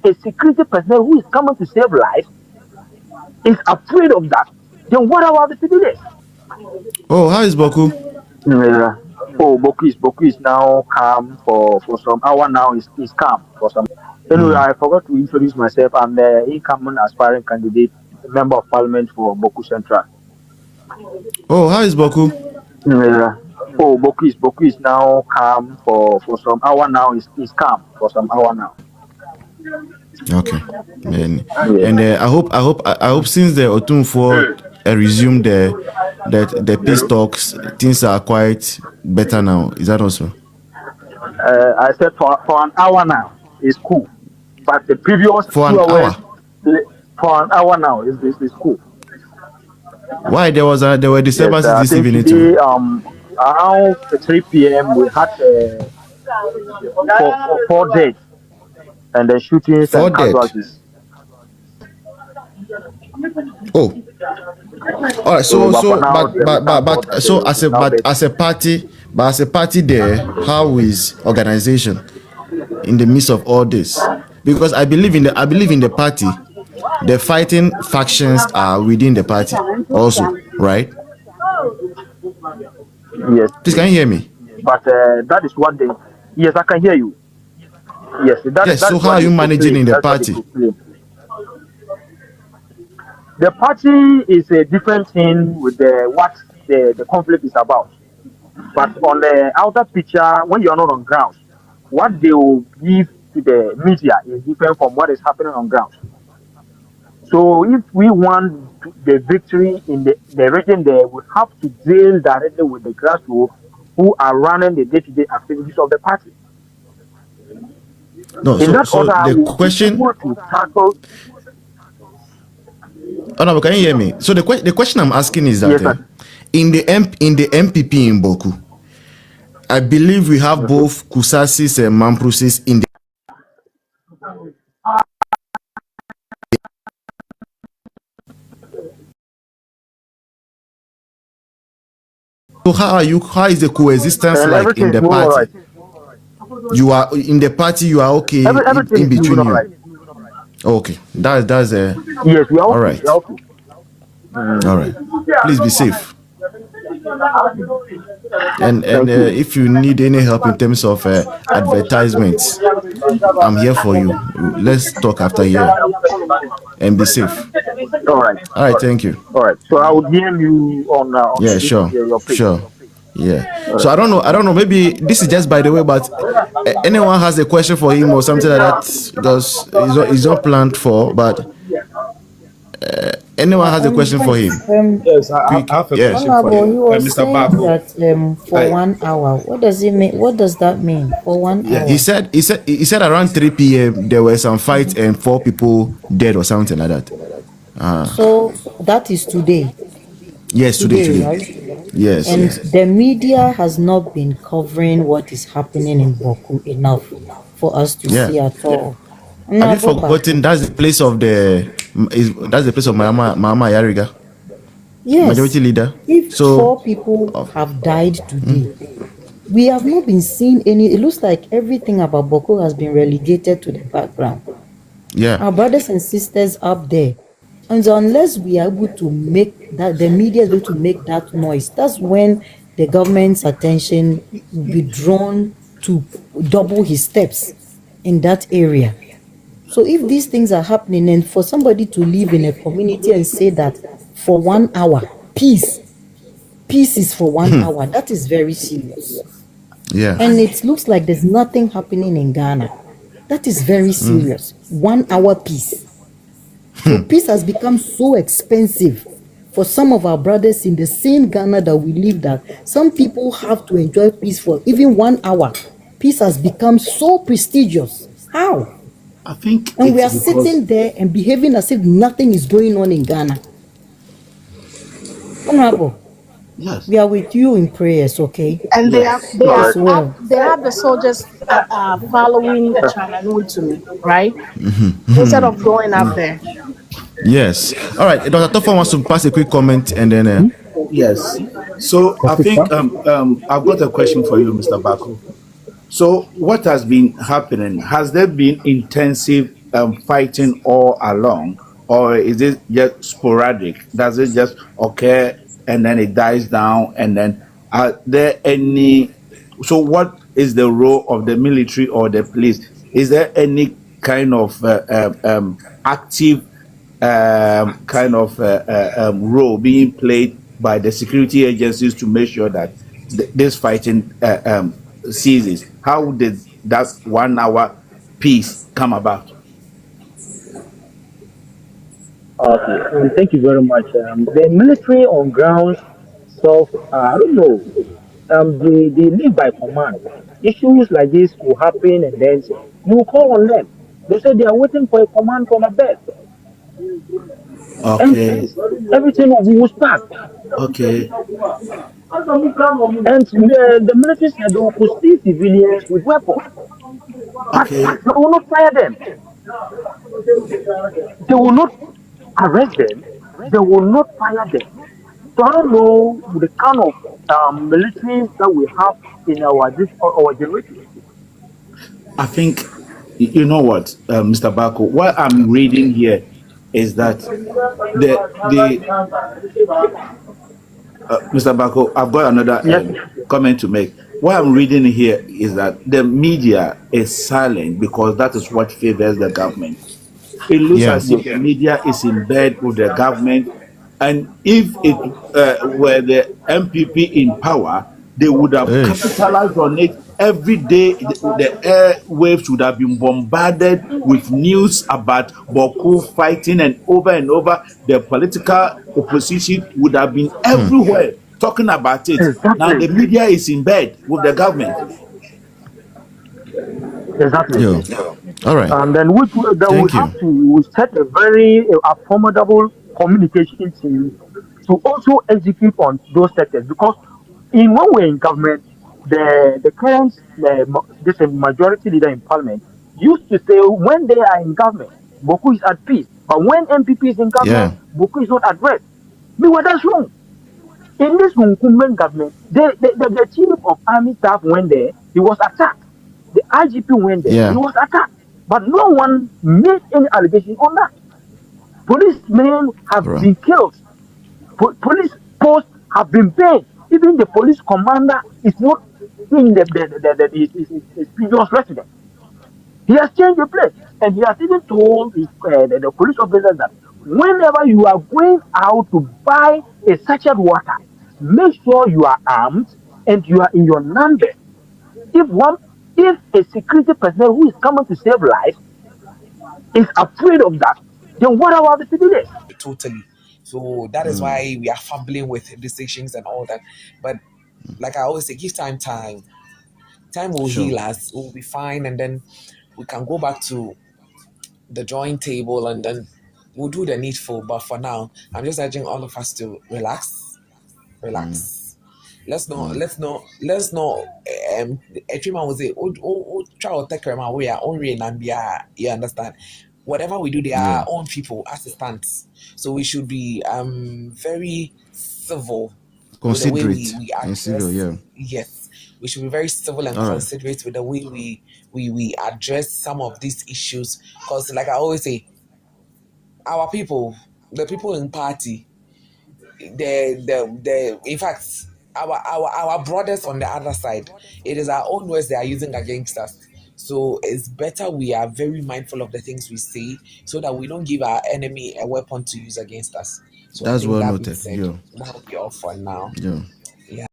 if a security personnel who is coming to save lives is afraid of that, then what about the civilians? Oh, how is Boku? Yeah. Oh, Boku is now calm for some hour now. Is calm for some. Anyway, Mm. I forgot to introduce myself. I'm the incoming aspiring candidate, member of parliament for Boku Central. Oh, how is Boku? Yeah. Oh, Boku is now calm for some hour now. Is calm for some hour now. Okay. And Yeah. I hope since the Otunfo resumed the peace talks, things are quite better now. Is that also? I said for an hour now is cool, but the previous For an 2 hours hour. for an hour now is cool. Why there were Yes, disturbances I this think evening too? today around 3 p.m. we had four dead and the shootings Four and dead. casualties. Oh, all right. So, So but for so now, but then we but but thank God but that so as it's a now but better. as a party, there, how is organization in the midst of all this? Because I believe in the party. The fighting factions are within the party also, right? Yes, Please, can you hear me? but that is what they. Yes, I can hear you. Yes, that is Yes. that So is how what are they you managing in proclaim. the That's what they party? proclaim. The party is a different thing with what the conflict is about. But on the outer picture, when you are not on ground, what they will give to the media is different from what is happening on ground. So if we want the victory in the region there, we have to deal directly with the grassroots who are running the day-to-day activities of the party. No. In So that so order, the we'll be question. able to tackle. Oh no, but can you hear me? So the question I'm asking is that Yes, sir. in the MPP in Boku, I believe we have Mhm. both Kusasis and Mamprusis in the. So how is the coexistence And like in everything is the moving all right. party? You are in the party, you are okay Everything in is moving between all you. right. Okay, that's Yes, we are all okay. We right. are okay. All right. Please be safe. And Thank you. if you need any help in terms of advertisements, I'm here for you. Let's talk after here and be safe. All right. All right. Thank you. All right. So I will DM you Yeah, on this sure, your page. sure. Yeah. All So right. I don't know. Maybe this is just by the way, but anyone has a question for him or something like that because it's not planned for. But anyone has a question for him? Yes, I Quick. have a Yeah. question for Honorable, you, he was Mr. saying Bako. that for I 1 hour. What does it mean? What does that mean for one He yes, hour? said around 3 p.m. there were some fights and 4 people dead or something like that. So that is today. Yes, Today, today. right? Yes, And yes. the media has not been covering what is happening in Boku enough for us to Yeah. see at all. Have you Honorable forgotten Baku. that's the place of that's the place of Mama Yariga, Yes, majority leader. if So, 4 people of have died today, we have not been seeing any. It looks like everything about Boko has been relegated to the background. yeah. Our brothers and sisters up there. And so unless we are able to make that, the media is able to make that noise, that's when the government's attention will be drawn to double his steps in that area. So if these things are happening and for somebody to live in a community and say that for 1 hour, peace is for 1 hour, that is very serious. Yeah. And it looks like there's nothing happening in Ghana. That is very serious. 1 hour peace. So peace has become so expensive for some of our brothers in the same Ghana that we live, that some people have to enjoy peace for even 1 hour. Peace has become so prestigious. How? I think And we it's are because sitting there and behaving as if nothing is going on in Ghana. Honorable, yes, we are with you in prayers, okay? And they are yes, they All are right. As well. they have the soldiers following Chananui to me, right? Instead of going up there. Yes. All right. Dr. Tofa wants to pass a quick comment and then. yes. So I think I've got a question for you, Mr. Bako. So what has been happening? Has there been intensive fighting all along, or is it just sporadic? Does it just occur and then it dies down? And then are there any? So, what is the role of the military or the police? Is there any kind of active kind of role being played by the security agencies to make sure that this fighting ceases? How did that 1 hour peace come about? Okay, thank you very much. The military on grounds self, I don't know, they live by command. Issues like this will happen, and then you will call on them. They say they are waiting for a command from above, and Okay, everything will start. okay, And the military said they will see civilians with weapons, but okay. they will not fire them. They will not arrest them. They will not fire them. So I don't know the kind of militaries that we have in our generation. I think you know what, Mr. Bako. What I'm reading here is that the Mr. Bako, I've got another Yes. comment to make. What I'm reading here is that the media is silent because that is what favors the government. It looks as Yes. if the media is in bed with the government. And if it were the MPP in power, they would have Ish. capitalized on it. Every day, the airwaves would have been bombarded with news about Boku fighting, and over. The political opposition would have been everywhere talking about it. Now, Exactly. the media is in bed with the government. Exactly. Yo. All right. And then that we Thank you. have to we set a very formidable communication team to also execute on those sectors, because in one way in government, the current this majority leader in parliament used to say when they are in government, Boku is at peace, but when MPP is in government, Yeah. Boku is not at rest. Meanwhile, that's wrong. In this incumbent government, the chief of army staff went there, he was attacked. The IGP went there, he Yeah. was attacked. But no one made any allegation on that. Policemen have Bro. been killed. Police posts have been burned. Even the police commander is not in his previous residence. He has changed the place, and he has even told the police officers that whenever you are going out to buy a sachet water, make sure you are armed and you are in your number. If one, if a security personnel who is coming to save lives is afraid of that, then what about the civilians? totally. So that is why we are fumbling with decisions and all that. But like I always say, give time. Time will Sure. heal us. We'll be fine, and then we can go back to the drawing table, and then we'll do the needful. But for now, I'm just urging all of us to relax. Let's not everyone will say try to take care of we are own and you understand. Whatever we do, they are Yeah. our own people as it stands. So we should be very civil with the way we, Considerate we and civil. address. Yeah. Yes, we should be very civil and All right. considerate with the way we address some of these issues. Because like I always say, our people, the people in party, the in fact our brothers on the other side, it is our own words they are using against us. So it's better we are very mindful of the things we say so that we don't give our enemy a weapon to use against us. So I That's think well that being noted. said, Yeah. that will be all for now. Yeah.